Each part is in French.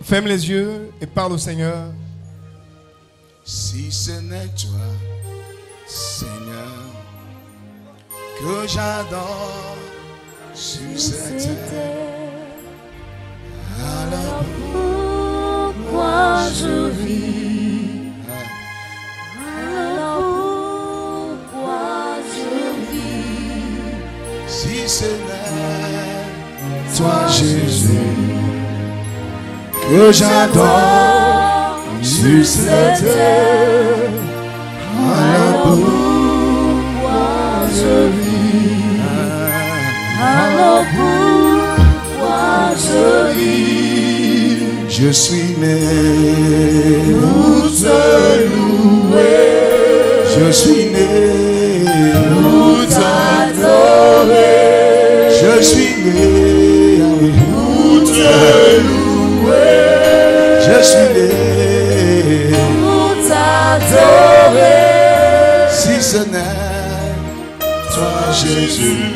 Ferme les yeux et parle au Seigneur. Si ce n'est toi, Seigneur, que j'adore sur cette terre, alors pourquoi je vis? Alors pourquoi je vis? si ce n'est toi, Jésus, que j'adore sur cette terre, alors Pourquoi je vis? Alors pourquoi je vis? je suis né Pour te louer, je suis né pour t'adorer, je suis né pour te louer, je suis né pour t'adorer. si ce n'est toi, Jésus,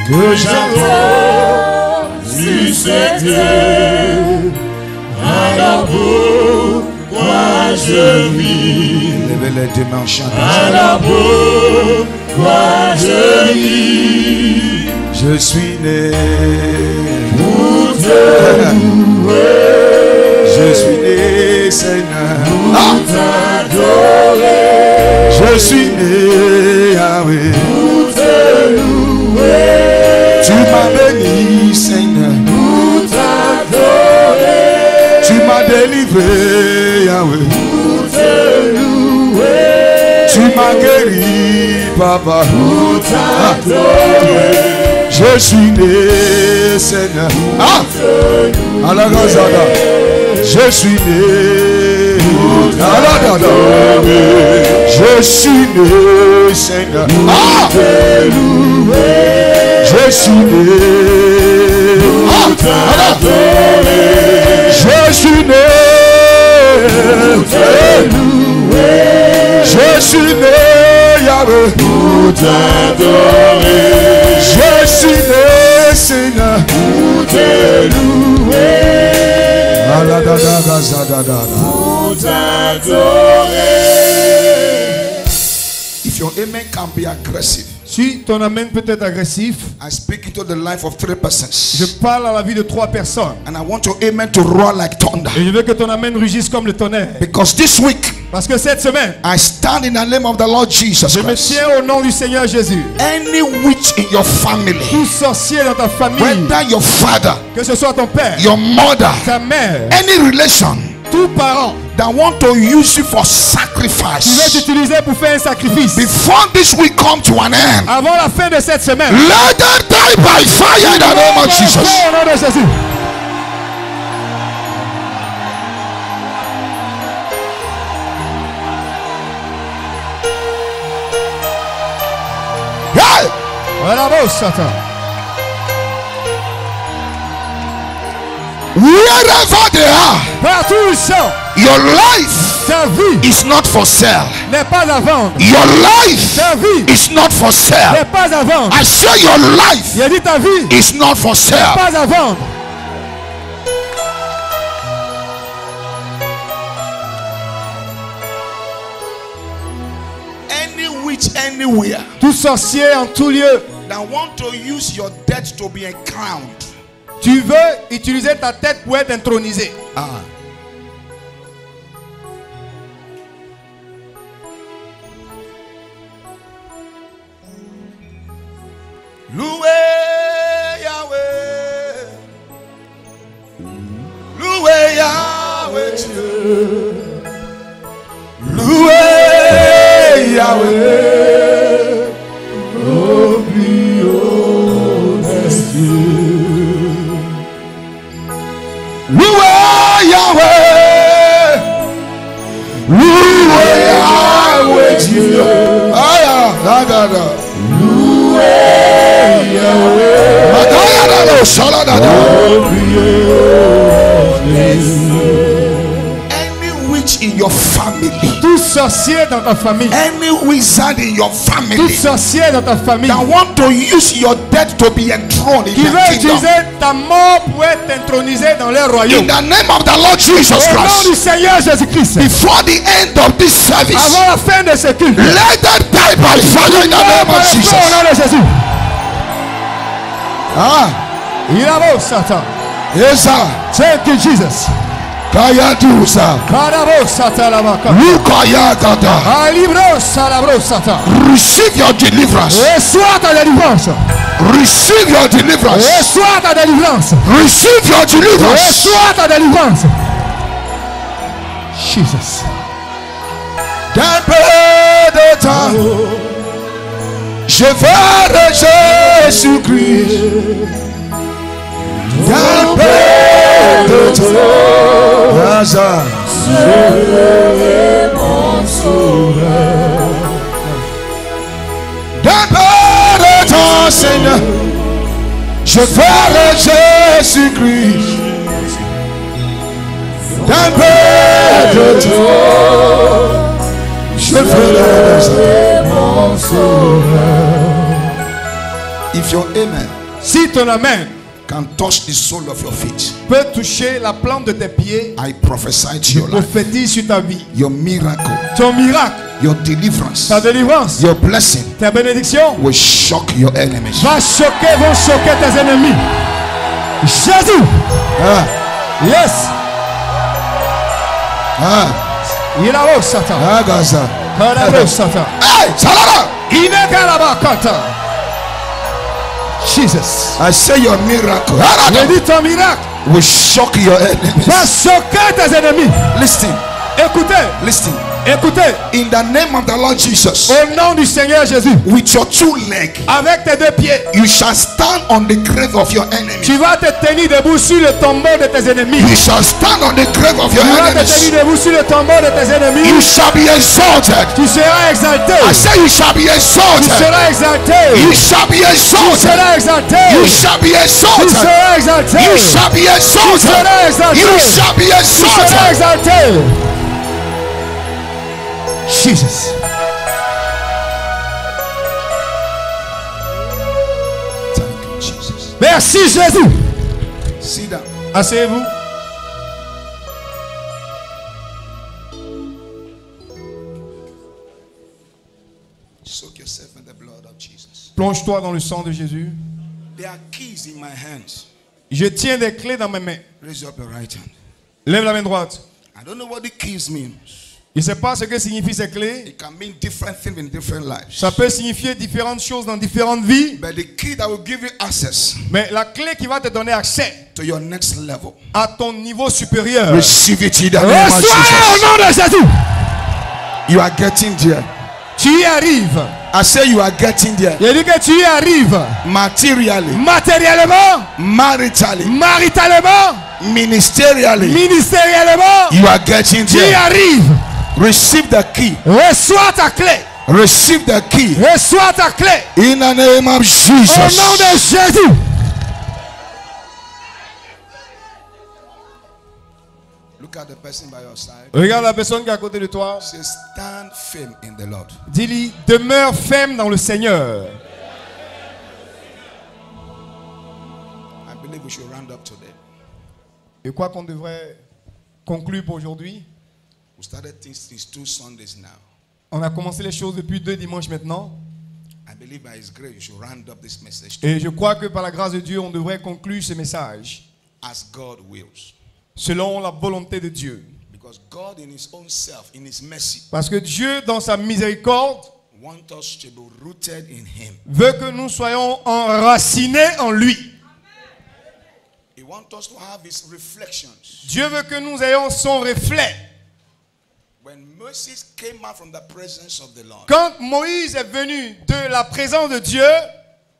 que j'adore sur cette terre, alors pourquoi je vis? levez les deux mains, chantez. Alors pourquoi je vis? Je suis né Pour te louer, je suis né, Seigneur. pour t'adorer, Je suis né, Yahweh. pour te louer, Tu m'as béni, Seigneur. pour t'adorer, Tu m'as délivré, Yahweh. pour te louer, Tu m'as guéri, Papa. pour t'adorer, Je suis né, Seigneur. Ah! À la Gazada. Je suis né. À la Gazada. Je suis né, Seigneur. Ah! Je suis né. Ah! Je suis né. Je suis né, Yahweh. pour t'adorer, Je suis né, Seigneur. pour te louer, pour t'adorer. If your amen can be aggressive, Si ton amen peut être agressif, I speak into the life of 3 je persons. parle à la vie de 3 personnes. And I want your amen to roar like thunder. Et je veux que ton amen rugisse comme le tonnerre. Because this week, Parce que cette semaine, I stand in the name of the Lord Jesus je me Christ. tiens au nom du Seigneur Jésus. Any witch in your family, Tout sorcier dans ta famille, whether your father, que ce soit ton père, your mother, ta mère, any relation tout parent, that want to use you for qui veut sacrifice, t'utiliser pour faire un sacrifice. before this week come to an end, Avant la fin de cette semaine, let them die by fire in the name of Jesus. au nom de Jésus. Hey! Voilà, bon, Satan. Wherever they are, Partout où ils sont, your life ta vie is not for sale. n'est pas à vendre. Your life Ta vie is not for n'est sale. pas à vendre. I say your life Il a dit ta vie is not for n'est sale. pas à vendre. Any witch anywhere Tout sorcier en tout lieu, that want to use your death to be crowned. tu veux utiliser ta tête pour être intronisé. Ah. Loué Yahweh, loué Yahweh Dieu, loué Yahweh, oh plus haut des cieux. Loué Yahweh, loué Yahweh Dieu. Ah, da, da, da. Any witch in your family, Tout sorcier dans ta famille, any wizard in your tout family sorcier dans ta famille that want to use your death to be enthroned in qui the veut kingdom, utiliser ta mort pour être intronisé dans leur in royaume, the name of the Lord Jesus au nom du Christ, Seigneur Jésus-Christ, before the end of this service, avant la fin de ce culte, let that die by fire in the name of au Jesus. nom de Jésus. Ah, Il a beau Satan. yes, sir. Thank you, Jesus. Kayadu, sir. Karabo Satan la baka. Lukayakata. Alibro salabro Satan. Receive your deliverance. Reçois ta délivrance. Receive your deliverance. Reçois ta délivrance. Receive your deliverance. Reçois ta délivrance. Jesus. D'un peu de temps, je verrai Jésus-Christ. D'un peu de temps, hasard. D'un peu de temps, Seigneur, je verrai Jésus-Christ. D'un peu de temps, je verrai mon sauveur. If your amen Si ton amen can touch the sole of your feet, peut toucher la plante de tes pieds, I prophesy to your life, prophétise sur ta vie. your miracle, Ton miracle, your deliverance, ta délivrance, your blessing ta bénédiction will shock your enemies. vont choquer tes ennemis. Jésus. Ah, Yes. ah, Il a beau Satan. ah, Gaza. Karabo Satan. Hey, Salada! Inekalabakata. Jesus. I say your miracle Je dis ton miracle will shock your enemies. va choquer tes ennemis. Listen, Écoutez, listen. écoutez. In the name of the Lord Jesus, Au nom du Seigneur Jésus, with your two legs, avec tes deux pieds, you shall stand on the grave of your enemy. tu vas te tenir debout sur le tombeau de tes ennemis. You shall stand on the grave of your Tu vas te enemies. tenir debout sur le tombeau de tes You ennemis. shall be exalted. Tu seras exalté. I say you shall be Tu exalted. seras exalté. You shall be Tu exalted. seras exalté. You shall be Tu exalted. seras exalté. You shall be exalted. seras exalté. You shall be Tu seras exalted. exalté. Jesus. Thank you, Jesus. Merci Jésus. Sit down. Asseyez-vous. Soak yourself in the blood of Jesus. Plonge-toi dans le sang de Jésus. There are keys in my hands. Je tiens des clés dans mes mains. Raise up your right hand. Lève la main droite. I don't know what the keys mean. Je ne sais pas ce que signifient ces clés. It can mean different things in different lives. Ça peut signifier différentes choses dans différentes vies. But the key that will give you access Mais la clé qui va te donner accès to your next level, à ton niveau supérieur, receive it in the name of reçois Jesus. au nom de Jésus. You are getting there. Tu y arrives. I say you are getting there. Je dis que tu y arrives. Materially, Matériellement, maritally, maritalement, ministerially, ministériellement, you are getting tu y there. arrives. Receive the key. Reçois ta clé. Receive the key. Reçois ta clé. In the name of Au nom Jesus. de Jésus. Look at the person by your side. Regarde la personne qui est à côté de toi. Say, stand firm in the Lord. Dis-lui, demeure ferme dans le Seigneur. I believe we should round up today. Et quoi qu'on devrait conclure pour aujourd'hui. We started things since 2 Sundays now. On a commencé les choses depuis 2 dimanches maintenant. I believe by His grace, you should round up this message Et je crois que par la grâce de Dieu, on devrait conclure ce message as God wills. selon la volonté de Dieu. Because God in His own self, in His mercy, Parce que Dieu, dans sa miséricorde, wants us to be rooted in Him. veut que nous soyons enracinés en lui. He wants us to have His reflections. Dieu veut que nous ayons son reflet. When Moses came out from the presence of the Lord, Quand Moïse est venu de la présence de Dieu,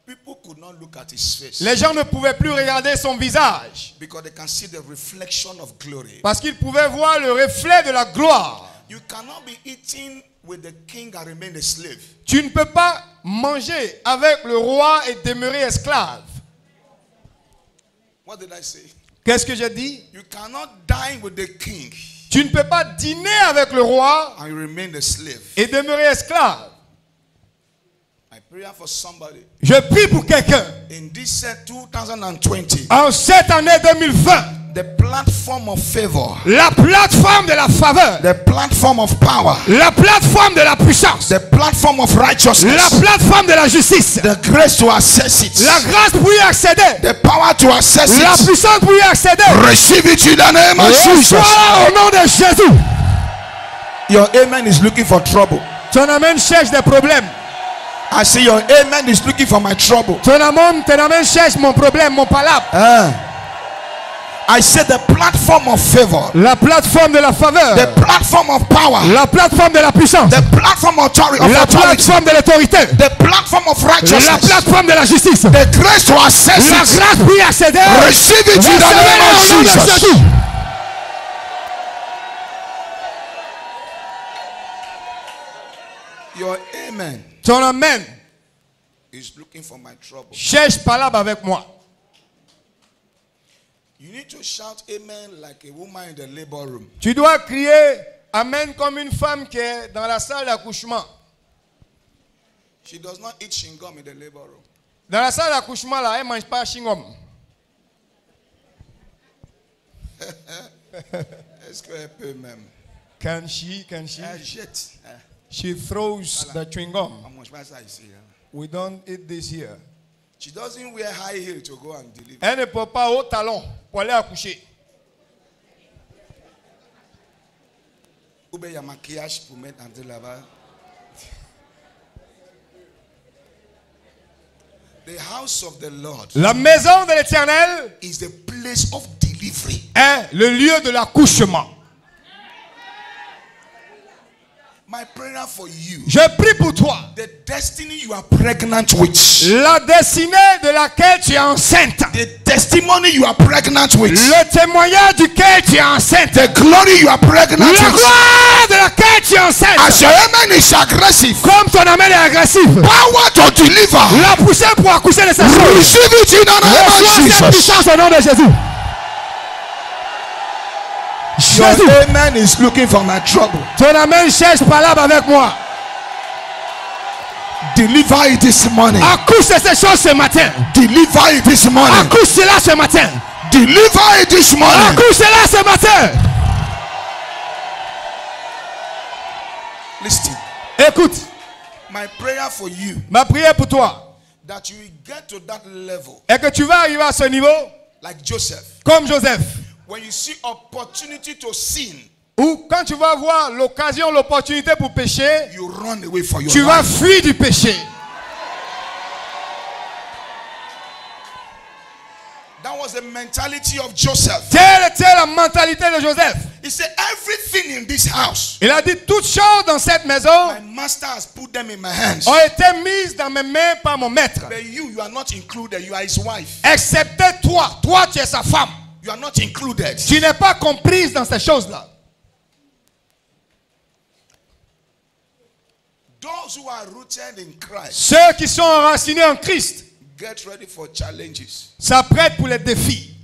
people could not look at his face les gens ne pouvaient plus regarder son visage. because they can see the reflection of glory. Parce qu'ils pouvaient voir le reflet de la gloire. You cannot be eating with the king and remain a slave. Tu ne peux pas manger avec le roi et demeurer esclave. What did I say? Qu'est-ce que j'ai dit? You cannot dine with the king Tu ne peux pas dîner avec le roi and you remain a slave. et demeurer esclave. My prayer for somebody Je prie pour quelqu'un. in this 2020, En cette année 2020, the platform of favor, la plateforme de la faveur, the platform of power, la plateforme de la puissance, the platform of la righteousness, plateforme de la justice, the grace to access it, la grâce pour y accéder, the power to access la it. puissance pour y accéder. Receive it in the name of Jesus. Reçois-la au nom de Jésus. Your amen is looking for trouble. Ton amen cherche des problèmes. I say your amen is looking for my trouble. Ton amen cherche mon problème, mon palabre. I said the platform of favor, La plateforme de la faveur, the platform of power, la plateforme de la puissance, the platform of authority, la plateforme de l'autorité, the platform of la righteousness, plateforme de la justice, the grace to access la it. grâce pour y accéder. Receive it in the name Recevez-la of au nom de Jesus. Jésus. Your amen Ton amen is looking for my trouble. cherche palabre avec moi. You need to shout amen like a woman in the labor room. Tu dois crier amen comme une femme qui est dans la salle d'accouchement. She does not eat chewing-gum in the labor room. Dans la salle d'accouchement là, elle ne mange pas chewing-gum. Est-ce qu'elle peut même? Can she? Elle jette. She throws the chewing gum. On mange pas ça ici. We don't eat this here. She doesn't wear high heel to go and deliver. Elle ne porte pas haut talon pour aller accoucher. Ou bien il y a maquillage pour mettre en là-bas. The house of the Lord La maison de l'Éternel is the place of delivery. est le lieu de l'accouchement. My prayer for you, Je prie pour toi. the destiny you are pregnant with, La destinée de laquelle tu es enceinte. the testimony you are pregnant with, Le témoignage duquel tu es enceinte. the glory you are pregnant La with. gloire de laquelle tu es As enceinte. your amen is aggressive, Comme ton amen est agressif. power to deliver. La poussée pour accoucher de sa chose. Receive it in the name of Reçois cette Jesus. puissance au nom de Jésus. Your Jésus. amen is looking for my trouble. Ton amen cherche palabre avec moi. Deliver it this morning. Accouche de ces choses ce matin. Deliver it this morning. Accouche cela ce matin. Deliver it this morning. Accouche cela ce matin. Listen. Écoute, My prayer for you, ma prière pour toi that you will get to that level est que tu vas arriver à ce niveau like Joseph. comme Joseph. When you see opportunity to sin, Ou quand tu vas voir l'occasion, l'opportunité pour pécher, you run away for your tu vas life. fuir du péché. That was the mentality of Joseph. Telle était la mentalité de Joseph. He said, everything in this house, Il a dit toutes choses dans cette maison my master has put them in my hands. ont été mises dans mes mains par mon maître. But you are not included. You are his wife. Excepté toi. Toi, tu es sa femme. You are not included. Tu n'es pas comprise dans ces choses-là. Those who are rooted in Christ, Ceux qui sont enracinés en Christ get ready for challenges. s'apprêtent pour les défis.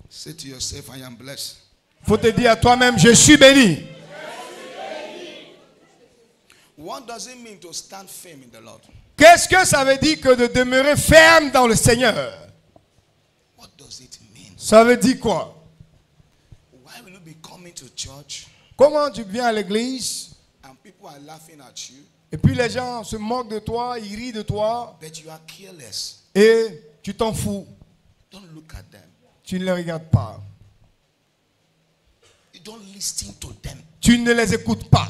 Say to yourself, I am blessed. Faut te dire à toi-même, je suis béni. What does it mean to stand firm in the Lord? Qu'est-ce que ça veut dire que de demeurer ferme dans le Seigneur? What does it mean? Ça veut dire quoi? Why will you be coming to church Comment tu viens à l'église and people are laughing at you, et puis les gens se moquent de toi, ils rient de toi but you are careless? et tu t'en fous. Don't look at them. Tu ne les regardes pas. You don't listen to them. Tu ne les écoutes pas.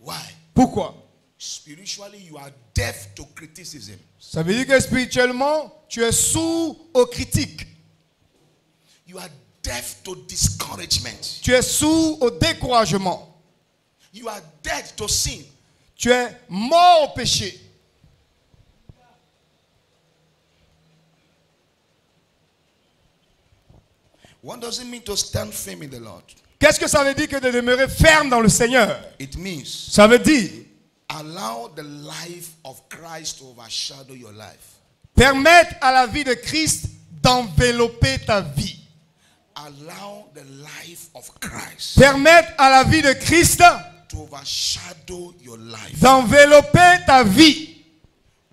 Why? Pourquoi? Spiritually, you are deaf to criticism. Ça veut dire que spirituellement, tu es sourd aux critiques. You are deaf to discouragement. Tu es sourd au découragement. You are dead to sin. Tu es mort au péché. What does it mean to stand firm in the Lord? Qu'est-ce que ça veut dire que de demeurer ferme dans le Seigneur? It means Ça veut dire allow the life of Christ to overshadow your life. permettre à la vie de Christ d'envelopper ta vie. Allow the life of Christ Permettre à la vie de Christ to overshadow your life. d'envelopper ta vie.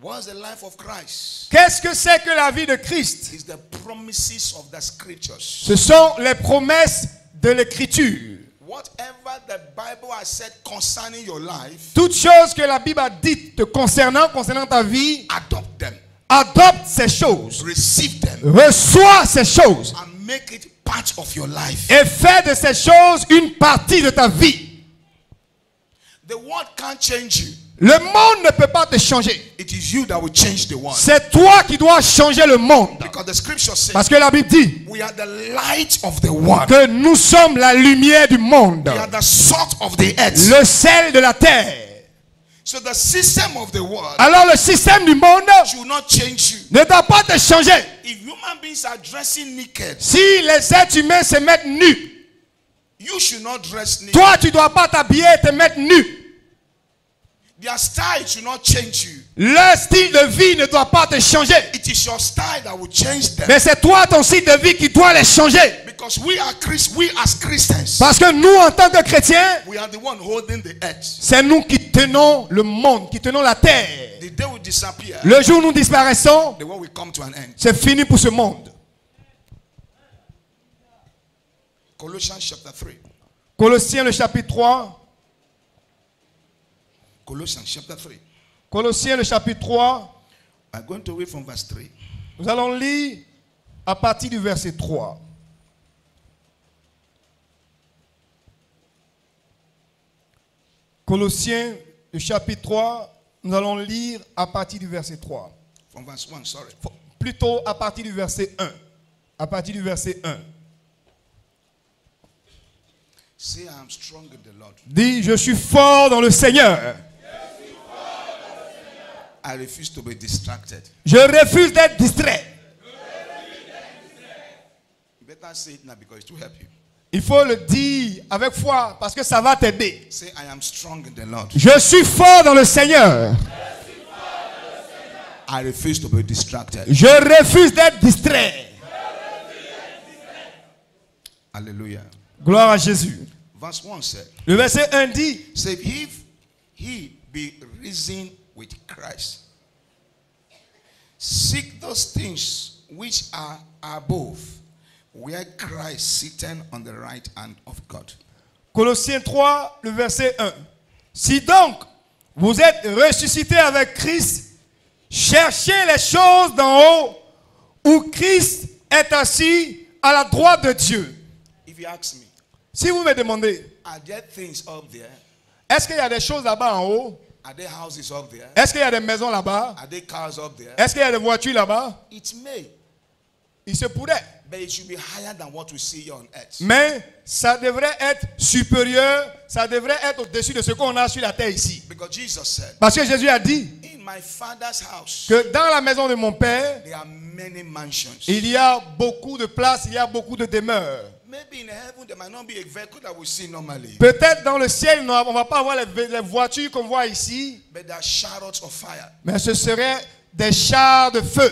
What's the life of Christ? Qu'est-ce que c'est que la vie de Christ? It's the promises of the scriptures. Ce sont les promesses de l'Écriture. Whatever the Bible has said concerning your life, Toutes choses que la Bible a dites te concernant ta vie, adopt them, adopte ces choses. receive them, Reçois ces choses. and make it part of your life. Et fais de ces choses une partie de ta vie. The world can't change you. Le monde ne peut pas te changer. It is you that will change the world. C'est toi qui dois changer le monde. Because the scripture says Parce que la Bible dit we are the light of the world. que nous sommes la lumière du monde. We are the salt of the earth. Le sel de la terre. So the system of the world Alors le système du monde should not change you. ne doit pas te changer. If human beings are dressing naked, Si les êtres humains se mettent nus, you should not dress naked. toi tu ne dois pas t'habiller et te mettre nu. Their style should not change you. Leur style de vie ne doit pas te changer. It is your style that will change them. Mais c'est toi, ton style de vie qui doit les changer. Because we as Christians, Parce que nous, en tant que chrétiens, we are the one holding the earth. c'est nous qui tenons le monde, qui tenons la terre. The day we disappear, Le jour où nous disparaissons, the world will come to an end. c'est fini pour ce monde. Colossians chapter 3. Colossiens le chapitre 3. Colossians chapter 3. Colossiens le chapitre 3. I'm going to read from verse 3. Nous allons lire à partir du verset 3. Colossiens le chapitre 3. Nous allons lire à partir du verset 3. From verse 1, sorry. Plutôt à partir du verset 1. À partir du verset 1. Say, I am strong in the Lord. Dis, je suis fort dans le Seigneur. I refuse to be distracted. Je refuse d'être distrait. You better say it now because it will help you. Il faut le dire avec foi parce que ça va t'aider. Say, I am strong in the Lord. Je suis fort dans le Seigneur. I refuse to be distracted. Je refuse d'être distrait. Hallelujah. Gloire à Jésus. Verse 1 said, Le verset 1 dit, say, if he be risen with Christ, seek those things which are above, where Christ sitteth on the right hand of God. Colossiens 3, le verset 1. Si donc vous êtes ressuscités avec Christ, cherchez les choses d'en haut où Christ est assis à la droite de Dieu. If you ask me, Si vous me demandez, are there things up there? est-ce qu'il y a des choses là-bas en haut? Are there houses up there? Est-ce qu'il y a des maisons là-bas? Are there cars up there? Est-ce qu'il y a des voitures là-bas? It may, Il se pourrait. but it should be higher than what we see here on earth. Mais ça devrait être supérieur, ça devrait être au-dessus de ce qu'on a sur la terre ici. Because Jesus said, Parce que Jésus a dit in my Father's house, que dans la maison de mon Père, there are many mansions. il y a beaucoup de places, il y a beaucoup de demeures. Maybe in heaven there might not be a vehicle that we see normally, Peut-être dans le ciel, on ne va pas avoir les voitures qu'on voit ici, but there are chariots of fire. mais ce seraient des chars de feu.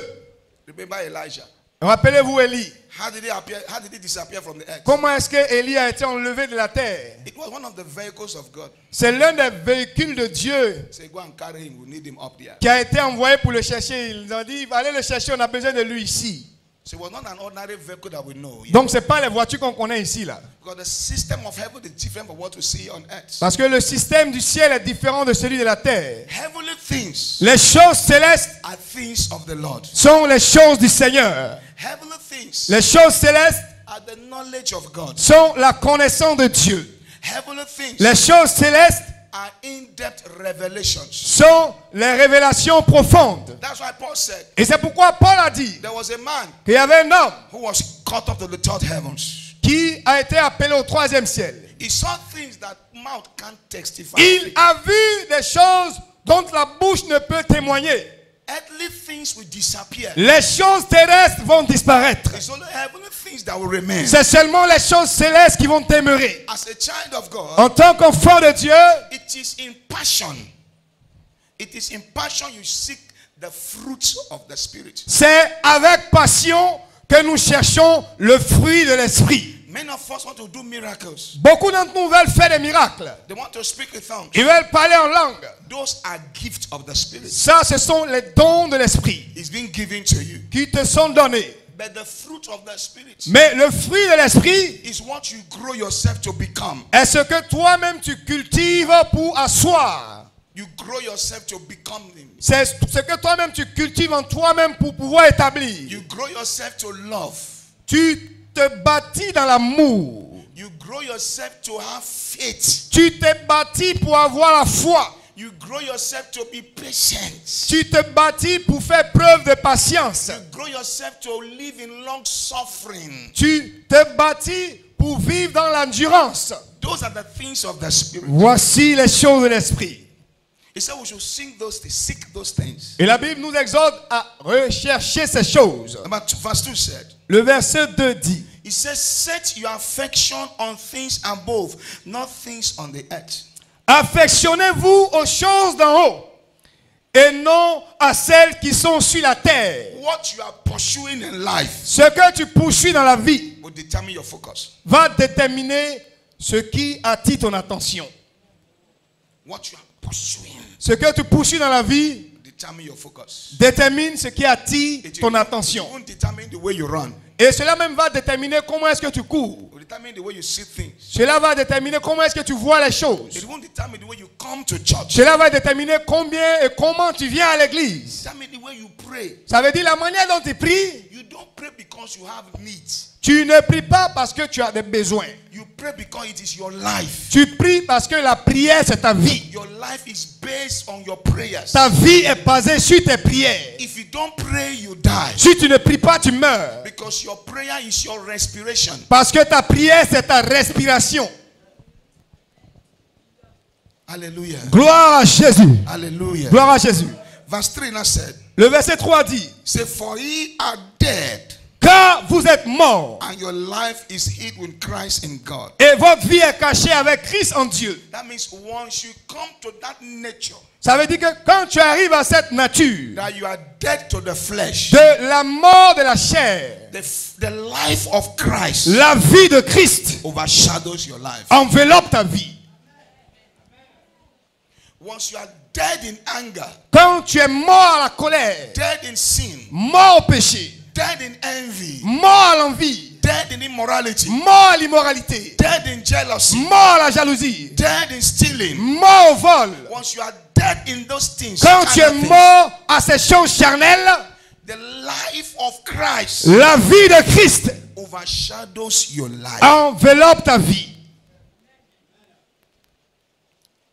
Remember Elijah? Rappelez-vous Élie. How did he appear? How did he disappear from the earth? Comment est-ce que Élie a été enlevé de la terre? It was one of the vehicles of God. C'est l'un des véhicules de Dieu Say, go and carry him. We need him up there. qui a été envoyé pour le chercher. Ils ont dit, allez le chercher, on a besoin de lui ici. So it was not an ordinary vehicle that we know. Donc ce n'est pas les voitures qu'on connaît ici là. Because the system of heaven is different from what we see on earth. Parce que le système du ciel est différent de celui de la terre. Heavenly things Les choses célestes are things of the Lord. sont les choses du Seigneur. Heavenly things Les choses célestes are the knowledge of God. sont la connaissance de Dieu. Heavenly things Les choses célestes are in-depth revelations. sont les révélations profondes. That's why Paul said Et c'est pourquoi Paul a dit there was a man qu'il y avait un homme who was caught up to the third heavens. qui a été appelé au troisième ciel. He saw things that mouth can't testify. Il a vu des choses dont la bouche ne peut témoigner. Earthly things will disappear. Les choses terrestres vont disparaître. It's only heavenly things that will remain. C'est seulement les choses célestes qui vont demeurer. As a child of God, En tant qu'enfant de Dieu, it is in passion. It is in passion you seek the fruits of the Spirit. C'est avec passion que nous cherchons le fruit de l'esprit. Many of us want to do miracles. Beaucoup d'entre nous veulent faire des miracles. They want to speak in tongues. Ils veulent parler en langue. Those are gifts of the Spirit. Ça, ce sont les dons de l'esprit It's being given to you. qui te sont donnés. But the fruit of the Spirit Mais le fruit de l'esprit is what you grow yourself to become. est ce que toi-même tu cultives pour asseoir. You grow yourself to become him. C'est ce que toi-même tu cultives en toi-même pour pouvoir établir. You grow yourself to love. Tu te bâtis dans l'amour. You grow yourself to have faith. Tu t'es bâti pour avoir la foi. You grow yourself to be patient. Tu te bâtis pour faire preuve de patience. You grow yourself to live in long suffering. Tu te bâtis pour vivre dans l'endurance. Those are the things of the Spirit. Voici les choses de l'esprit. He said we should sing those things, seek those things. Et la Bible nous exhorte à rechercher ces choses. Verse 2 said, Le verset 2 dit, He says, set your affection on things above, not things on the earth. affectionnez-vous aux choses d'en haut et non à celles qui sont sur la terre. What you are pursuing in life Ce que tu poursuis dans la vie will determine your focus. va déterminer ce qui attire ton attention. What you are pursuing Ce que tu poursuis dans la vie will determine your focus. détermine ce qui attire ton attention. It won't determine the way you run. Et cela même va déterminer comment est-ce que tu cours. It will determine the way you see things. Cela va déterminer comment est-ce que tu vois les choses. It won't determine the way you come to church. Cela va déterminer combien et comment tu viens à l'église. Determine the way you pray. Ça veut dire la manière dont tu pries. You don't pray because you have needs. Tu ne pries pas parce que tu as des besoins. You pray because it is your life. Tu pries parce que la prière, c'est ta vie. Your life is based on your prayers. Ta vie est basée sur tes prières. If you don't pray, you die. Si tu ne pries pas, tu meurs. Because your prayer is your respiration. Parce que ta prière, c'est ta respiration. Hallelujah. Gloire à Jésus. Hallelujah. Gloire à Jésus. Verse 3 now said, Le verset 3 dit, say, for ye are dead, car vous êtes morts and your life is hid with Christ in God. et votre vie est cachée avec Christ en Dieu. That means once you come to that nature, Ça veut dire que quand tu arrives à cette nature that you are dead to the flesh, de la mort de la chair, the life of Christ la vie de Christ overshadows your life. enveloppe ta vie. Once you are dead in anger, Quand tu es mort à la colère, dead in sin, mort au péché, dead in envy, mort à l'envie, dead in immorality, mort à l'immoralité, dead in jealousy, mort à la jalousie, dead in stealing. mort au vol. Once you are dead in those things, Quand tu es carnal things, mort à ces choses charnelles, the life of Christ la vie de Christ overshadows your life. enveloppe ta vie.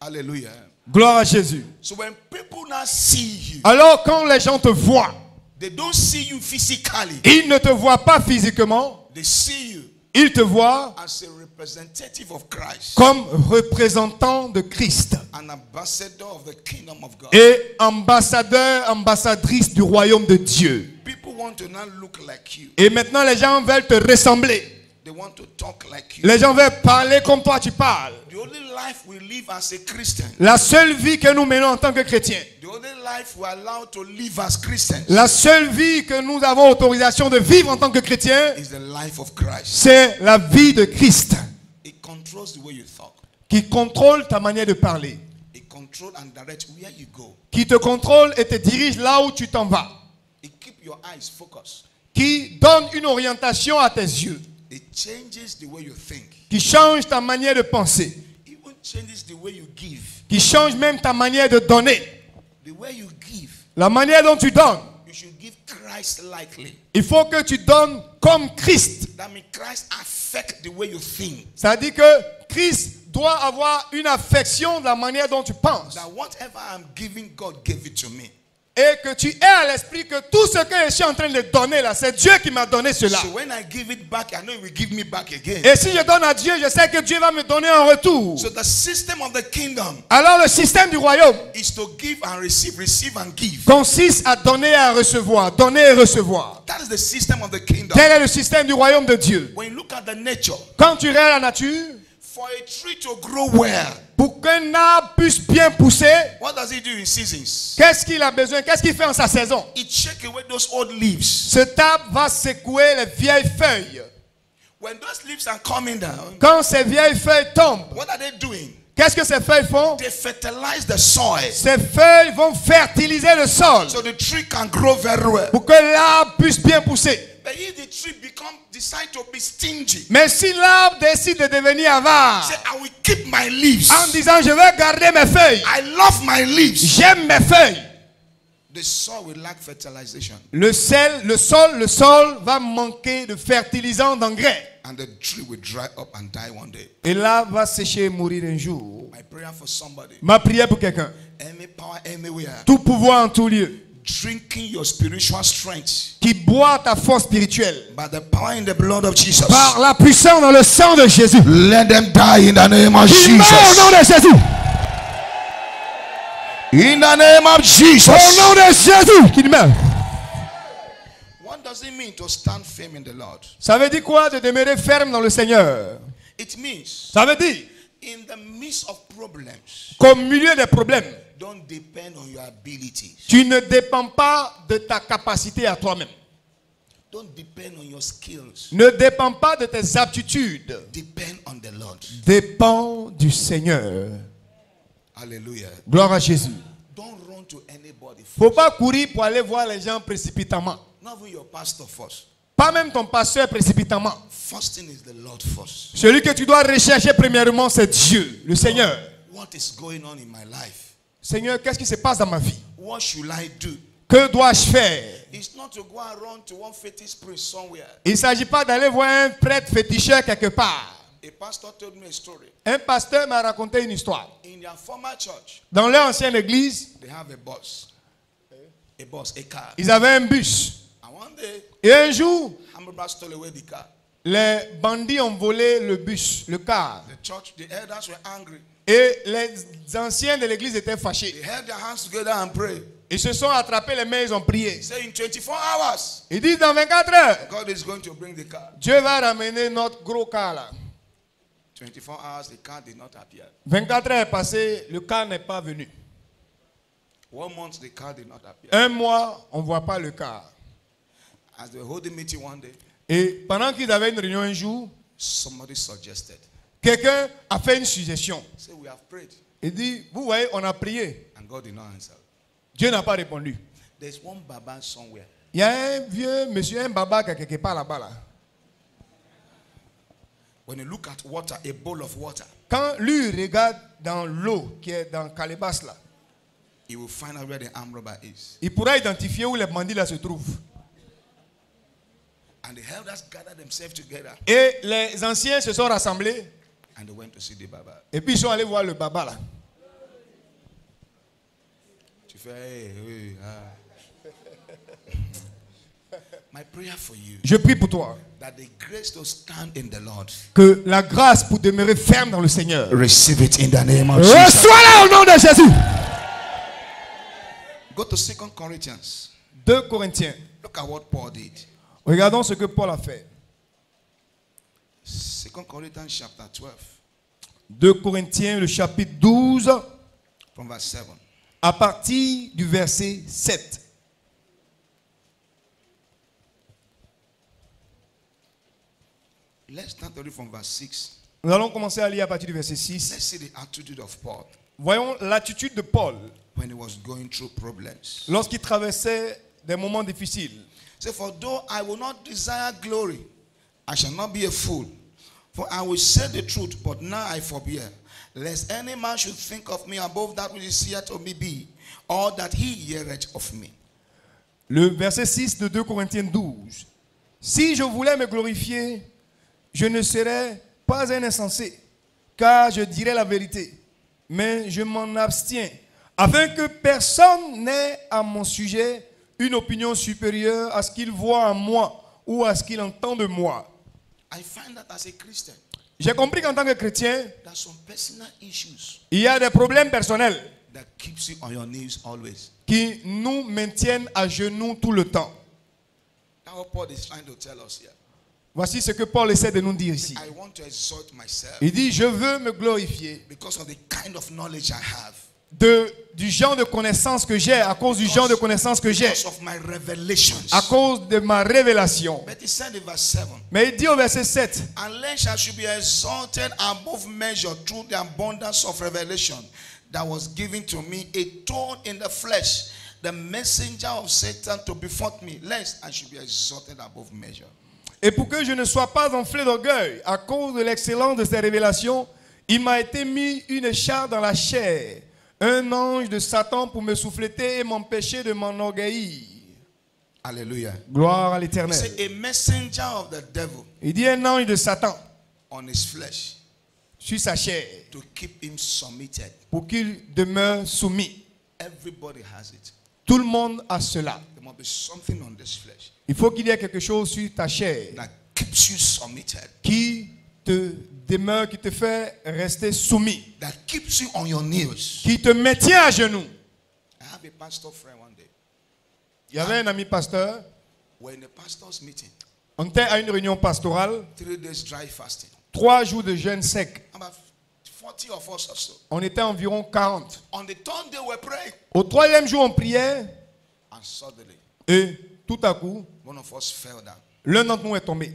Hallelujah. Gloire à Jésus. So when people now see you, Alors quand les gens te voient, they don't see you physically. ils ne te voient pas physiquement, They see you ils te voient as a representative of Christ, comme représentant de Christ an ambassador of the kingdom of God. et ambassadeur, ambassadrice du royaume de Dieu. People want to now look like you. Et maintenant les gens veulent te ressembler. They want to talk like you. Les gens veulent parler comme toi tu parles. The only life we live as a Christian, La seule vie que nous menons en tant que chrétiens, the only life we are allowed to live as Christians, la seule vie que nous avons autorisation de vivre en tant que chrétiens, is the life of Christ. c'est la vie de Christ It controls the way you talk. qui contrôle ta manière de parler, It controls and directs where you go. qui te contrôle et te dirige là où tu t'en vas, It keeps your eyes focused. qui donne une orientation à tes yeux, It changes the way you think. qui change ta manière de penser, It even changes the way you give. qui change même ta manière de donner. The way you give, La manière dont tu donnes, you should give Christ likely. il faut que tu donnes comme Christ. That means Christ affects the way you think. Ça dit que Christ doit avoir une affection de la manière dont tu penses. That whatever I'm giving, God gave it to me. Et que tu aies à l'esprit que tout ce que je suis en train de donner là, c'est Dieu qui m'a donné cela. So when I give it back, I know He will give me back again. Et si je donne à Dieu, je sais que Dieu va me donner en retour. So the system of the kingdom Alors le système du royaume is to give and receive, receive and give. consiste à donner et à recevoir, donner et recevoir. That is the system of the kingdom. Quel est le système du royaume de Dieu? When you look at the nature, Quand tu regardes la nature, For a tree to grow well, Pour qu'un arbre puisse bien pousser, what does it do in seasons? qu'est-ce qu'il a besoin? Qu'est-ce qu'il fait en sa saison? It shake away those old leaves. Cet arbre va secouer les vieilles feuilles. When those leaves are coming down, Quand ces vieilles feuilles tombent, what are they doing? qu'est-ce que ces feuilles font? They fertilize the soil Ces feuilles vont fertiliser le sol so the tree can grow very well. pour que l'arbre puisse bien pousser. But if the tree decide to be stingy, Mais si l'arbre décide de devenir avare, say, I will keep my leaves. en disant je vais garder mes feuilles, I love my leaves. j'aime mes feuilles, The soil will lack fertilization, le sol va manquer de fertilisants, d'engrais. and the tree will dry up and die one day. Et l'arbre va sécher et mourir un jour. My prayer for somebody, Ma prière pour quelqu'un, any power, anywhere, tout pouvoir en tout lieu, drinking your spiritual strength qui boit ta force spirituelle by the power in the blood of Jesus. par la puissance dans le sang de Jésus. Let them die in the name of Qu'il meurt au nom Jesus. de Jésus. In the name of Jesus. Au nom de Jésus, qu'il meurt. What does it mean to stand firm in the Lord? Ça veut dire quoi de demeurer ferme dans le Seigneur? It means Ça veut dire in the midst of problems, qu'au milieu des problèmes, don't depend on your abilities. tu ne dépends pas de ta capacité à toi-même. Don't depend on your skills. Ne dépends pas de tes aptitudes. Depend on the Lord. Dépends du Seigneur. Hallelujah. Gloire à Jésus. Don't run to anybody first. Faut pas courir pour aller voir les gens précipitamment. Not even your pastor first. Pas même ton pasteur précipitamment. First thing is the Lord first. Celui que tu dois rechercher premièrement, c'est Dieu, le Seigneur. What is going on in my life? Seigneur, qu'est-ce qui se passe dans ma vie? What should I do? Que dois-je faire? It's not to go and run to one fetish priest somewhere. Il ne s'agit pas d'aller voir un prêtre féticheur quelque part. A pastor told me a story. Un pasteur m'a raconté une histoire. In their former church, Dans leur ancienne église, they have a bus. A bus, a car. ils avaient un bus. And one day, Et un jour, Hamburger stole away the car. les bandits ont volé le bus, le car. The church, the elders were angry. Et les anciens de l'église étaient fâchés. They held their hands together and prayed. Ils se sont attrapés les mains, ils ont prié. Say in 24 hours, Ils disent dans 24 heures, God is going to bring the car. Dieu va ramener notre gros car là. 24 hours, the car did not appear. 24 heures passées, le car n'est pas venu. 1 month, the car did not appear. Un mois, on ne voit pas le car. As they were holding meeting one day, Et pendant qu'ils avaient une réunion un jour, somebody suggested, quelqu'un a fait une suggestion. say we have prayed Il dit, vous voyez, on a prié. and God did not answer. Dieu n'a pas répondu. There's one Baba somewhere. Il y a un vieux monsieur, un baba qui est quelque part là-bas. Là. When you look at water, a bowl of water, Quand lui regarde dans l'eau qui est dans Calebas là, he will find out where the armed robber is. il pourra identifier où les bandits là se trouvent. And the elders gathered themselves together Et les anciens se sont rassemblés and they went to see the Baba. et puis ils sont allés voir le baba là. Tu fais, hey, hey, ah. My prayer for you, Je prie pour toi that the grace to stand in the Lord, que la grâce pour demeurer ferme dans le Seigneur. receive it in the name of Jesus. Reçois-la au nom de Jésus. Go to 2 Corinthians. 2 Corinthiens. Look at what Paul did. Regardons ce que Paul a fait. 2 Corinthians chapter 12, 2 Corinthiens, le chapitre 12, from verse 7. à partir du verset 7. Let's start to read from verse 6. Nous allons commencer à lire à partir du verset 6. Let's see the attitude of Paul Voyons l'attitude de Paul when he was going through problems. lorsqu'il traversait des moments difficiles. Say, for though I will not desire glory, I shall not be a fool. For I will say the truth, but now I forbear, lest any man should think of me above that which is said of me be, or that he heareth of me. Le verset 6 de 2 Corinthiens 12. Si je voulais me glorifier, je ne serais pas un insensé, car je dirais la vérité. Mais je m'en abstiens, afin que personne n'ait à mon sujet une opinion supérieure à ce qu'il voit en moi ou à ce qu'il entend de moi. I find that as a Christian, J'ai compris qu'en tant que chrétien, there's some personal issues il y a des problèmes personnels that keeps you on your knees always. qui nous maintiennent à genoux tout le temps. That's what Paul is trying to tell us here. Voici ce que Paul essaie de nous dire ici. I want to exalt myself Il dit, je veux me glorifier because of the kind of knowledge I have. du genre de connaissance que j'ai, à cause du genre de connaissance que j'ai, Because of my revelations. à cause de ma révélation. But he said in verse 7, Mais il dit au verset 7, unless I should be exalted above measure through the abundance of revelation that was given to me, a thorn in the flesh, the messenger of Satan to befoot me, lest I should be exalted above measure. et pour que je ne sois pas enflé d'orgueil, à cause de l'excellence de ces révélations, il m'a été mis une écharpe dans la chair, un ange de Satan pour me souffleter et m'empêcher de m'enorgueillir. Hallelujah. Gloire à He l'Éternel. said, a messenger of the devil Il dit un ange de Satan on his flesh sur sa chair to keep him submitted. pour qu'il demeure soumis. Everybody has it. Tout le monde a cela. There must be something on this flesh Il faut qu'il y ait quelque chose sur ta chair that keeps you submitted, qui te demeure, qui te fait rester soumis, that keeps you on your knees. qui te maintient à genoux. I have a pastor friend one day. Il y avait un ami pasteur. We're in a pastor's meeting, On était à une réunion pastorale, 3 days dry fasting. 3 jours de jeûne sec. About 40 of us or so. On était environ 40. On the third day we're praying, Au 3e jour, on priait and suddenly et tout à coup, one of us fell down. l'un d'entre nous est tombé.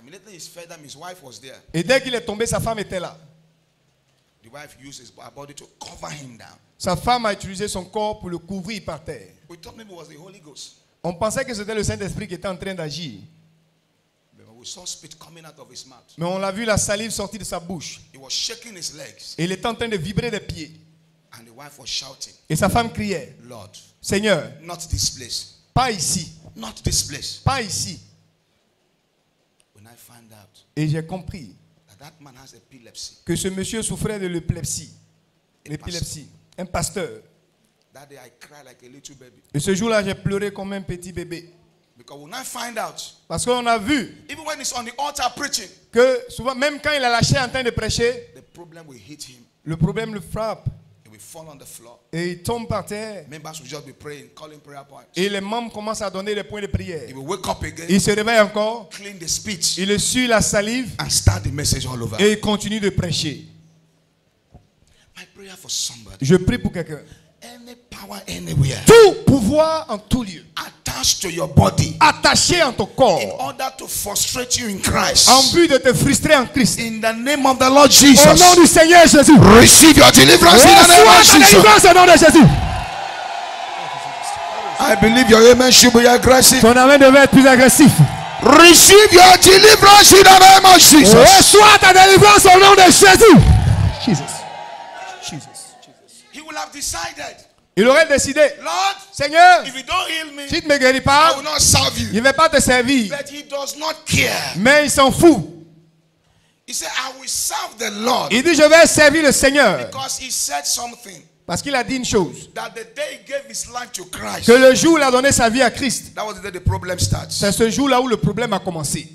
Immediately he fell down, his wife was there. Et dès qu'il est tombé, sa femme était là. The wife used her body to cover him down. Sa femme a utilisé son corps pour le couvrir par terre. We thought maybe it was the Holy Ghost. On pensait que c'était le Saint-Esprit qui était en train d'agir. But we saw spit coming out of his mouth. Mais on l'a vu la salive sortir de sa bouche. He was shaking his legs, Et il était en train de vibrer des pieds. and the wife was shouting, Et sa femme criait, Lord, Seigneur, not this place, pas ici, not this place. pas ici. When I found out Et j'ai compris that that man has epilepsy, que ce monsieur souffrait de l'épilepsie. L'épilepsie. Un pasteur. that day I cried like a little baby. Et ce jour-là, j'ai pleuré comme un petit bébé. Because when I find out, Parce qu'on a vu even when he's on the altar preaching, que souvent, même quand il a lâché en train de prêcher, the problem will hit him. le problème le frappe. He will fall on the floor. Et il tombe par terre. Members will just be praying, calling prayer points. Et les membres commencent à donner des points de prière. He will wake up again, Il se réveille encore. clean the speech, Il essuie la salive. and start the message all over. Et il continue de prêcher. My prayer for somebody. Je prie pour quelqu'un. Any power anywhere Tout pouvoir en tout lieu. attached to your body Attaché en ton in corps. order to frustrate you in Christ. En but de te frustrer en Christ. In the name of the Lord Au Jesus, nom du Seigneur Jésus. receive your deliverance in the name of Reçois ta Jesus. délivrance au nom de Jésus. I believe your amen should be aggressive. Ton amen devait être plus agressif. Receive your deliverance in the name of Jesus. Reçois ta délivrance au nom de Jésus. Jesus. He will have decided, Il aurait décidé, Lord, Seigneur, if you don't heal me, si tu ne me guéris I pas, will not serve you. je ne vais pas te servir. But he does not care. Mais il s'en fout. He said, I will serve the Lord Il dit, je vais servir le Seigneur. because he said something Parce qu'il a dit une chose. that the day he gave his life to Christ, Que le jour où il a donné sa vie à Christ, that was the day the problem starts. c'est ce jour-là où le problème a commencé.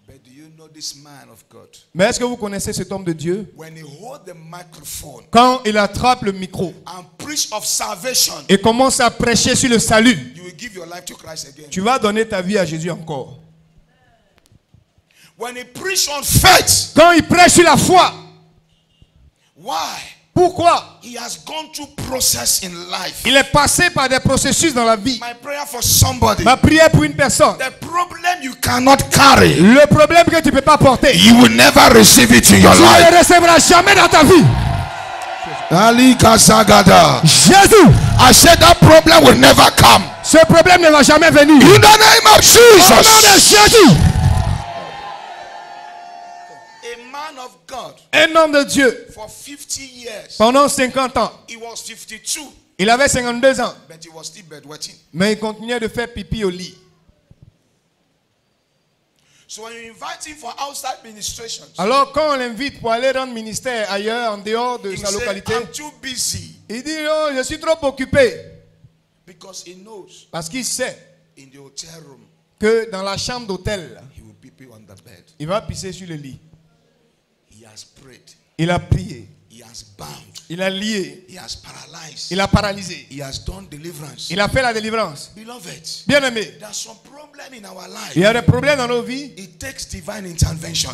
But do you know this man of God? Mais est-ce que vous connaissez cet homme de Dieu? When he hold the microphone Quand il attrape le micro and preach of salvation, et commence à prêcher sur le salut, you will give your life to Christ again. tu vas donner ta vie à Jésus encore. When he preach on faith, Quand il prêche sur la foi, why? pourquoi? He has gone through process in life. Il est passé par des processus dans la vie. My prayer for somebody, Ma prière pour une personne. the problem you cannot carry, Le problème que tu ne peux pas porter, you will never receive it in your tu ne life. le recevras jamais dans ta vie. Ali Kasagada. Jésus, I said that problem will never come. ce problème ne va jamais venir. In the name of Au nom de Jesus. Jésus. A man of God Un homme de Dieu, for 50 years. pendant 50 ans, He was 52, il avait 52 ans, but he was still bedwetting. mais il continuait de faire pipi au lit. So when you invite him for outside ministrations, Alors quand on l'invite pour aller rendre ministère ailleurs, en dehors de he sa said, localité, I'm too busy, il dit non, je suis trop occupé. because he knows Parce qu'il sait in the hotel room que dans la chambre d'hôtel, he will pee on the bed. il va pisser sur le lit. He has prayed. Il a prié. He has bound. Il a lié. He has paralyzed. Il a paralysé. He has done deliverance. Il a fait la délivrance. Beloved, Bien-aimé, there are some problems in our life. il y a des problèmes dans nos vies It takes divine intervention.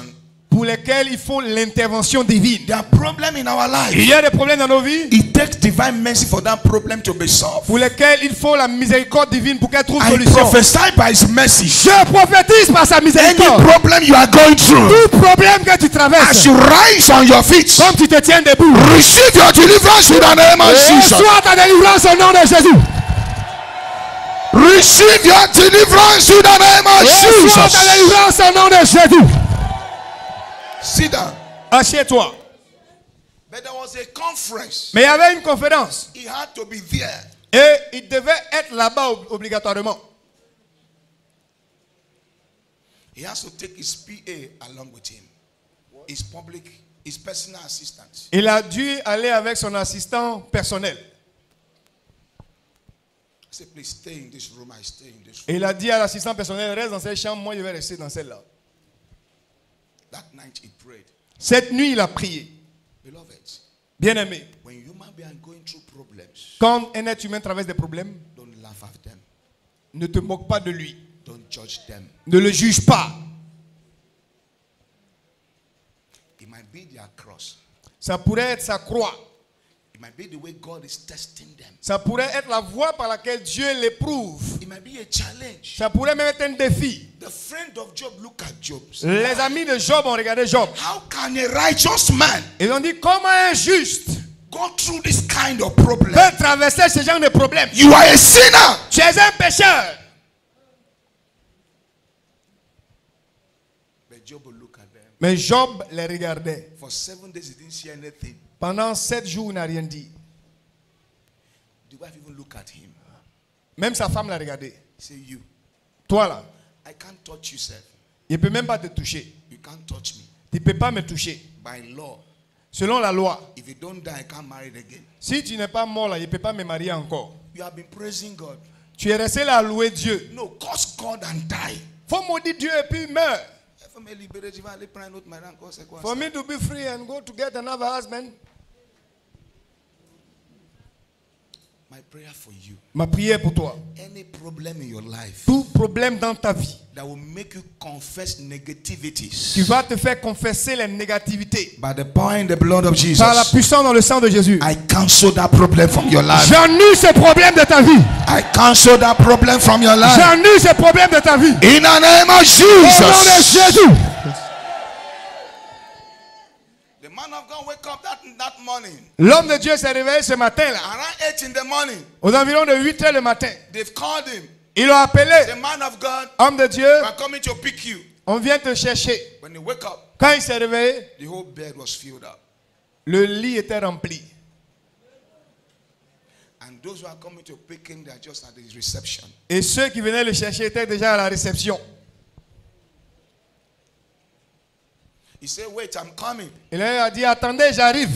pour lesquels il faut l'intervention divine. There are problems in our Il life. y a des problèmes dans nos vies It takes divine mercy for that problem to be solved. pour lesquels il faut la miséricorde divine pour qu'elle trouve I solution. prophesy by His mercy. Je prophétise par sa Any miséricorde. problem you are going through, Tout problème que tu as traverses, you rise on your feet, comme tu te tiens debout, receive your deliverance in the name of Jesus. reçois ta délivrance au nom de Jésus. Receive your deliverance in the name of Reçois ta Jesus. délivrance au nom de Jésus. Sit down. Assieds-toi. But there was a conference. Mais il y avait une conférence He had to be there. et il devait être là-bas obligatoirement. He has to take his PA along with him. His personal assistant. Il a dû aller avec son assistant personnel. I said, please stay in this room. I stay in this room. Et il a dit à l'assistant personnel, reste dans cette chambre, moi je vais rester dans celle-là. That night he prayed. Cette nuit, il a prié. Beloved, Bien-aimé, when human beings are going through problems, quand un être humain traverse des problèmes, don't laugh at them. ne te moque pas de lui. Don't judge them. Ne le juge pas. It might be their cross. Ça pourrait être sa croix. It might be the way God is testing them. Ça pourrait être la voie par laquelle Dieu l'éprouve. It might be a challenge. Ça pourrait même être un défi. The friend of Job, look at Job. Les amis de Job ont regardé Job. How can a righteous man Ils ont dit, comment un juste go through this kind of problem? peut traverser ce genre de problème? You are a sinner. Tu es un pécheur. But Job will look at them. Mais Job les regardait. For 7 days, he didn't see anything. Pendant 7 jours, il n'a rien dit. The wife even look at him. Même sa femme l'a regardé. Say, you, Toi là, I can't touch you, sir. il ne peut même pas te toucher. You can't touch me. Tu ne peux pas me toucher. By law, Selon la loi, if you don't die, I can't marry again. si tu n'es pas mort là, il ne peut pas me marier encore. You have been praising God. Tu es resté là à louer Dieu. No, curse God and die. Faut maudire Dieu et puis meurt. For me to be free and go to get another husband. My prayer for you. Ma prière pour toi. Any problem in your life Tout problème dans ta vie that will make you confess negativities qui va te faire confesser les négativités by the power and the blood of Jesus, par la puissance dans le sang de Jésus. I cancel that problem from your life. J'annule ce problème de ta vie. I cancel that problem from your life. J'annule ce problème de ta vie. In the name of Au nom de Jesus. Jésus. The man of God wake up that morning. L'homme de Dieu s'est réveillé ce matin là, Around 8 in the morning, aux environs de 8 heures le matin. they've called him. Ils l'ont appelé. The man of God, Homme de Dieu, we're coming to pick you. on vient te chercher. When he wake up, Quand il s'est réveillé, the whole bed was filled up. le lit était rempli. And those who are coming to pick him, they are just at the reception. Et ceux qui venaient le chercher étaient déjà à la réception. He said, wait, I'm coming. Il leur a dit, attendez, j'arrive.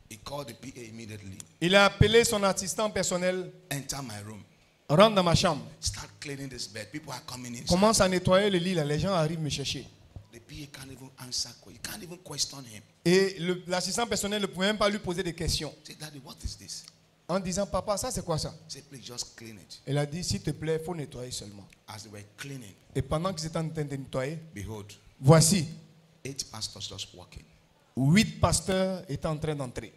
He called the PA immediately. Il a appelé son assistant personnel. Enter my room. Rentre dans ma chambre. Start cleaning this bed. People are coming in. Commence à nettoyer le lit. Là. Les gens arrivent me chercher. The PA can't even answer. You can't even question him. Et l'assistant personnel ne pouvait même pas lui poser des questions. Say, Daddy, what is this? En disant, papa, ça c'est quoi ça? Say, please just clean it. Il a dit, s'il te plaît, il faut nettoyer seulement. As they were cleaning, Et pendant qu'ils étaient en train de nettoyer, behold, voici, 8 pastors just walking. 8 pasteurs étaient en train d'entrer.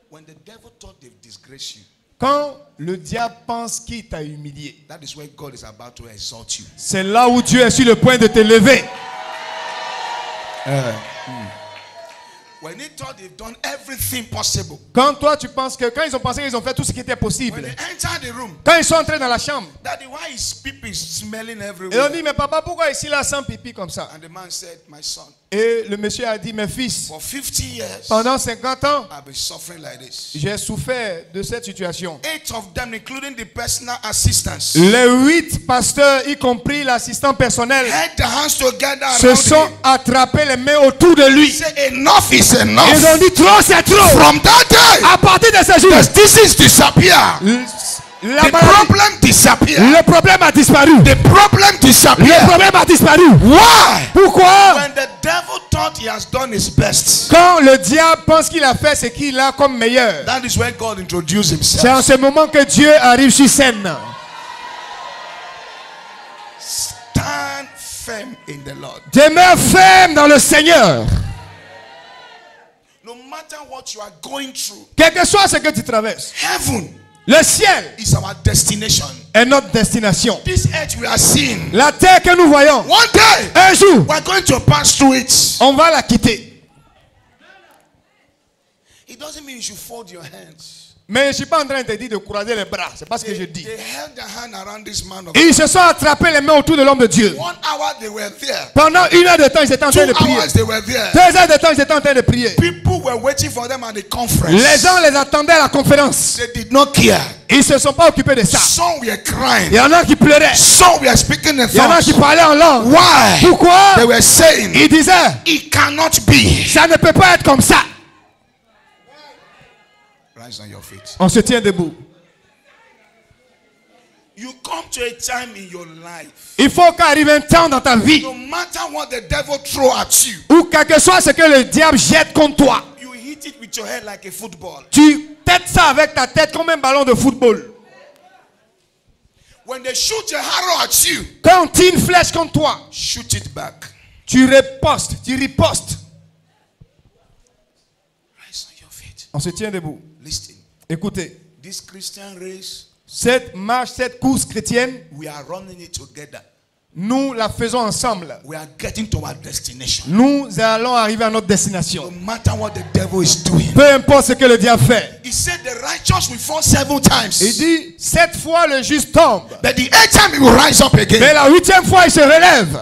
When the devil thought they've disgraced you, Quand le diable pense qu'il t'a humilié, that is where God is about to exalt you. c'est là où Dieu est sur le point de te lever. When they thought they've done everything possible, Quand toi tu penses que, quand ils ont pensé qu'ils ont fait tout ce qui était when possible, they entered the room, quand ils sont entrés dans la chambre, Daddy, why is pipi smelling ils ont everywhere? dit, mais papa, pourquoi ici là sent pipi comme ça? And the man said, my son, Et le monsieur a dit, mes fils, for 50 years, pendant 50 ans, I've been suffering like this. j'ai souffert de cette situation. 8 of them, including the personal assistants, Les 8 pasteurs, y compris l'assistant personnel, had their hands together se around sont him. attrapés les mains autour de lui. Say, enough is Ils ont enough. dit, trop c'est trop. From that day, À partir de ce jour, the disease disappear. La The maladie. problem disappeared. Le problème a disparu. The problem Le disappeared. problème a disparu. Why? Pourquoi? When the devil thought he has done his best, Quand le diable pense qu'il a fait ce qu'il a comme meilleur, that is when God introduced c'est en himself. ce moment que Dieu arrive sur scène. Stand firm in the Lord. Demeure ferme dans le Seigneur. No matter what you are going through, Quel que soit ce que tu traverses, heaven le ciel is our destination. est notre destination. This earth we are seeing, La terre que nous voyons, one day un jour, we are going to pass through it. on va la quitter. It doesn't mean you should fold your hands. Mais je ne suis pas en train de te dire de croiser les bras. C'est pas ce que je dis. They held their hand around this man of Ils se sont attrapés les mains autour de l'homme de Dieu. 1 hour they were there. Pendant 1 heure de temps, ils étaient en 2 train de prier. hours they were there. 2 heures de temps, ils étaient en train de prier. People were waiting for them at the conference. Les gens les attendaient à la conférence. They did not care. Ils ne se sont pas occupés de ça. Some were crying. Il y en a qui pleuraient. Some were speaking in Il y en a qui tongues. parlaient en langue. Why? Pourquoi? They were saying, Ils disaient, it cannot be. ça ne peut pas être comme ça. Rise on your feet. On se tient debout. You come to a time in your life, Il faut qu'arrive un temps dans ta vie no matter what the devil throw at you, où quel que soit ce que le diable jette contre toi, you hit it with your head like a football. tu têtes ça avec ta tête comme un ballon de football. When they shoot a arrow at you, Quand on tire une flèche contre toi, shoot it back. tu ripostes, tu ripostes. Rise on your feet. On se tient debout. Listen, Écoutez, this Christian race, cette marche, cette course chrétienne, we are running it together. nous la faisons ensemble. We are getting to our destination. Nous allons arriver à notre No destination. matter what the devil is doing. Peu importe ce que le diable fait. He said the righteous will fall 7 times. Il dit, 7 fois le juste tombe. But the 8th time he will rise up Mais again. la 8e fois, il se relève.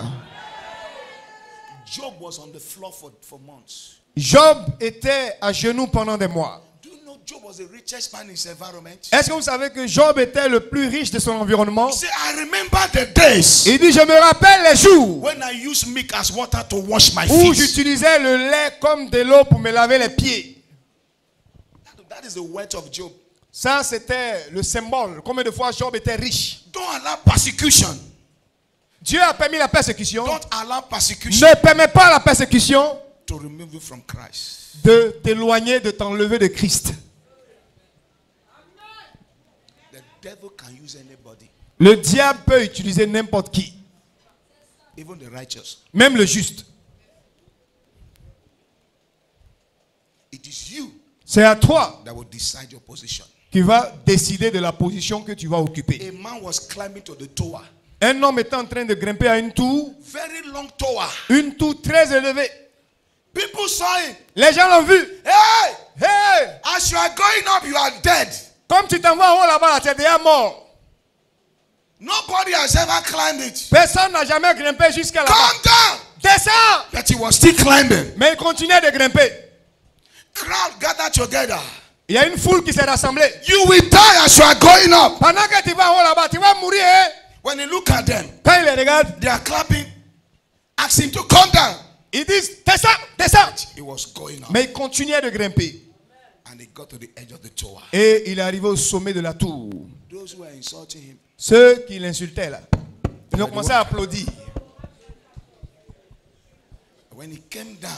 Job was on the floor for months. Job était à genoux pendant des mois. Do you know Job was the richest man in his environment? Est-ce que vous savez que Job était le plus riche de son environnement? He said, I remember the days Il dit, je me rappelle les jours when I used milk as water to wash my où feet. j'utilisais le lait comme de l'eau pour me laver les pieds. That is the word of Job. Ça, c'était le symbole. Combien de fois Job était riche? Don't allow persecution. Dieu a permis la persécution. Don't allow persecution Ne permet pas la persécution to remove you from Christ. de t'éloigner, de t'enlever de Christ. The devil can use anybody, Le diable peut utiliser n'importe qui, even the righteous. même le juste. It is you C'est à toi that will decide your position. qui vas décider de la position que tu vas occuper. A man was climbing to the tower. Un homme était en train de grimper à une tour Very long tower. très élevée. People saw him. Les gens l'ont vu. Hey! Hey! As you are going up, you are dead. Comme tu t'en vas en haut là-bas, tu es déjà mort. Nobody has ever climbed it. Personne n'a jamais grimpé jusqu'à là-bas. Come down. Descends! But he was still climbing. Mais il continuait de grimper. Crowd gathered together. Il y a une foule qui s'est rassemblée. You will die as you are going up. Pendant que tu vas en haut là-bas, tu vas mourir. Hein? When you look at them, Quand il les regarde, they are clapping, asking to come down. ils disent, descends, descends. He was going up. Mais il continuait de grimper. And he got to the edge of the tower. Et il est arrivé au sommet de la tour. Those who were insulting him, Ceux qui l'insultaient là, ils ont commencé à applaudir. when he came down,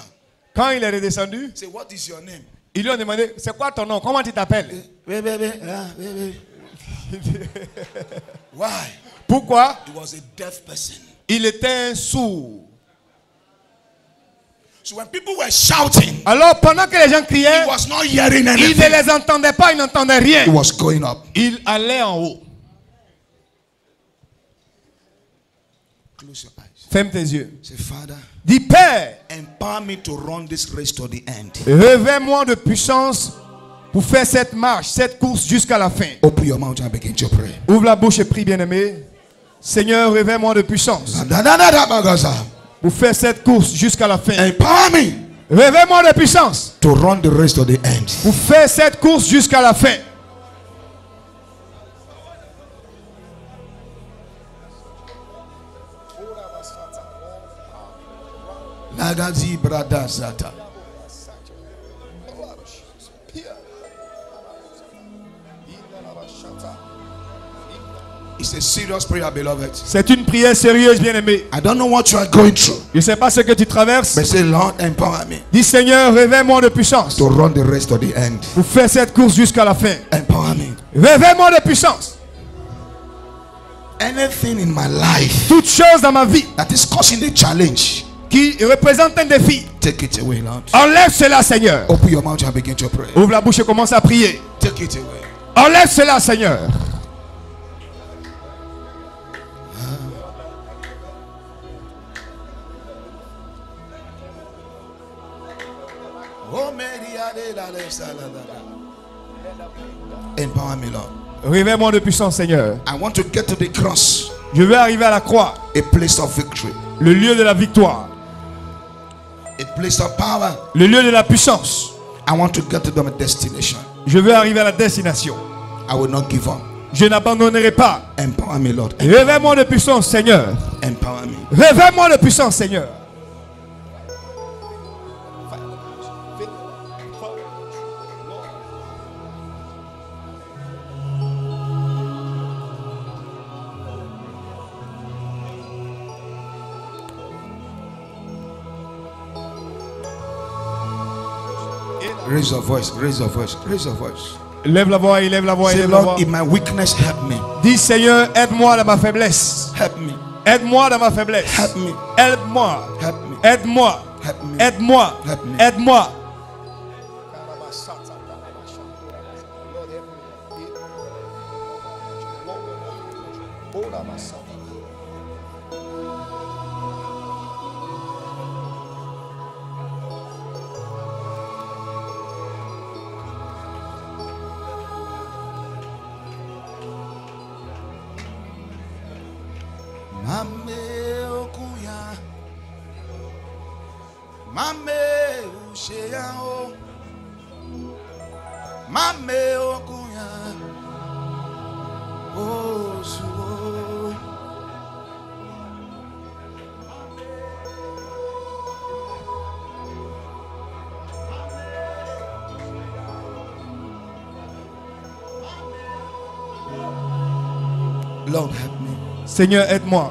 Quand il est redescendu, he said, what is your name? ils lui ont demandé, c'est quoi ton nom? Comment tu t'appelles? Why? Pourquoi? He was a deaf person. Il était un sourd. So when people were shouting, Alors pendant que les gens he criaient, was not hearing il ne anything. les entendait pas, il n'entendait rien. He was going up. Il allait en haut. Close your eyes. Ferme tes yeux. Say, Father, Dis, Père, empower me to run this race to the end. revêt-moi de puissance pour faire cette marche, cette course jusqu'à la fin. Open your mouth and begin to pray. Ouvre la bouche et prie, bien-aimé. Seigneur, revêt-moi de puissance pour faire cette course jusqu'à la fin. Empower me Revêt-moi de puissance to run the race to the end. pour faire cette course jusqu'à la fin. Nagazi brada zata. It's a serious prayer, beloved. C'est une prière sérieuse, bien-aimé. I don't know what you are going through, Je ne sais pas ce que tu traverses. but say, Lord, empower me Dis Seigneur, réveille-moi de puissance to run the rest of the end. pour faire cette course jusqu'à la fin. Empower me. Réveille-moi de puissance. Anything in my life Toute chose dans ma vie that is causing the challenge, qui représente un défi, take it away, Lord. enlève cela, Seigneur. Open your mouth and begin to pray. Ouvre la bouche et commence à prier. Take it away. Enlève cela, Seigneur. Empower me, Lord. Réveille-moi de puissance, Seigneur. I want to get to the cross, Je veux arriver à la croix, a place of victory, le lieu de la victoire, a place of power. le lieu de la puissance. I want to get to my destination. Je veux arriver à la destination. I will not give up. Je n'abandonnerai pas. Empower me, Lord. Réveille-moi de puissance, Seigneur. Empower me. Réveille-moi de puissance, Seigneur. Raise your voice, raise your voice, raise your voice. Lève la voix, élève la voix, Say, élève la voix. Lord, in my weakness, help me. Dis Seigneur, aide-moi dans ma faiblesse. Help me. Aide-moi dans ma faiblesse. Help me. Aide-moi. Help me. Aide-moi. Help me. Aide-moi. Help me. Aide-moi. Mame okuya, mame ushea o, mame okuya, o suo. Lord, help me. Seigneur, aide-moi.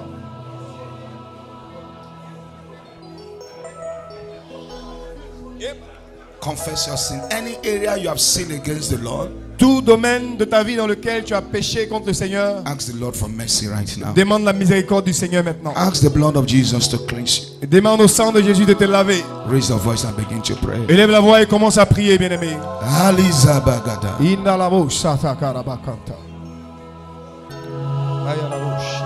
Confess your sin. Any area you have sinned against the Lord, Tout domaine de ta vie dans lequel tu as péché contre le Seigneur, ask the Lord for mercy right now. demande la miséricorde du Seigneur maintenant. Ask the blood of Jesus to cleanse you. Demande au sang de Jésus de te laver. Raise your voice and begin to pray. Élève la voix et commence à prier, bien-aimé. Aliza bagada. Inda la bouche, sata karabakanta. Aya la bouche.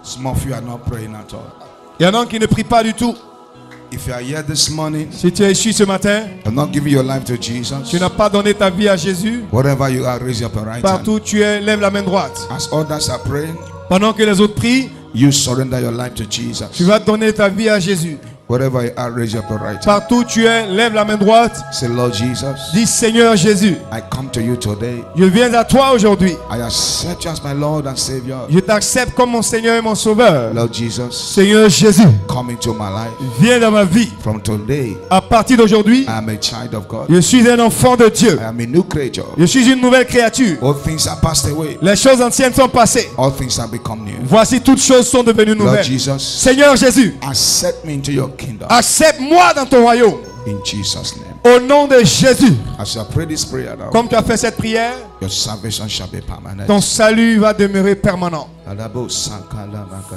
Some of you are not praying at all. Il y en a qui ne prient pas du tout. If you are here this morning, Si tu es ici ce matin, you're not giving your life to Jesus, tu n'as pas donné ta vie à Jésus, wherever you are, raise up your right hand. partout où tu es, lève la main droite. As others are praying, Pendant que les autres prient, you surrender your life to tu Jesus. vas donner ta vie à Jésus. Wherever you are, raise up your right hand. Partout où tu es, lève la main droite. Say, Lord Jesus, Dis Seigneur Jésus, I come to you today. je viens à toi aujourd'hui. I accept you as my Lord and Savior. Je t'accepte comme mon Seigneur et mon Sauveur. Lord Jesus, Seigneur Jésus, come into my life. viens dans ma vie. From today, À partir d'aujourd'hui, I am a child of God. je suis un enfant de Dieu. I am a new creature. Je suis une nouvelle créature. All things are passed away. Les choses anciennes sont passées. All things have become new. Voici toutes choses sont devenues Lord nouvelles. Jesus, Seigneur Jésus, accept me into your kingdom. accepte-moi dans ton royaume. In Jesus' name. Au nom de Jésus. As I pray this prayer now, Comme tu as fait cette prière, your salvation shall be permanent. ton salut va demeurer permanent.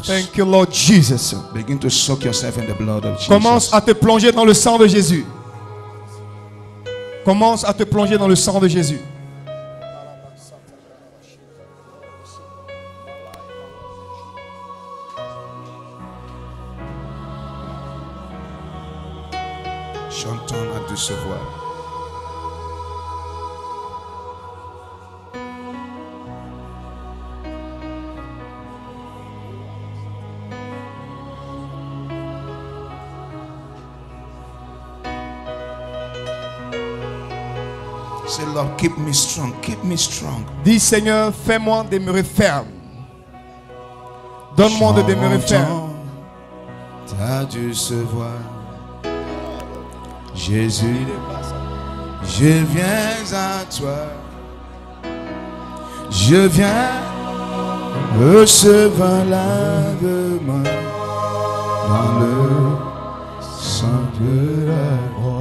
Thank you, Lord Jesus. Begin to soak yourself in the blood of Jesus. Commence à te plonger dans le sang de Jésus. Commence à te plonger dans le sang de Jésus. Chantons à douce voix. Say, Lord, keep me strong. Keep me strong. Dis Seigneur, fais-moi demeurer ferme. Donne-moi de demeurer ferme. T'as dû se voir. Jésus, je viens à toi. Je viens recevoir lavement dans le sang de la croix.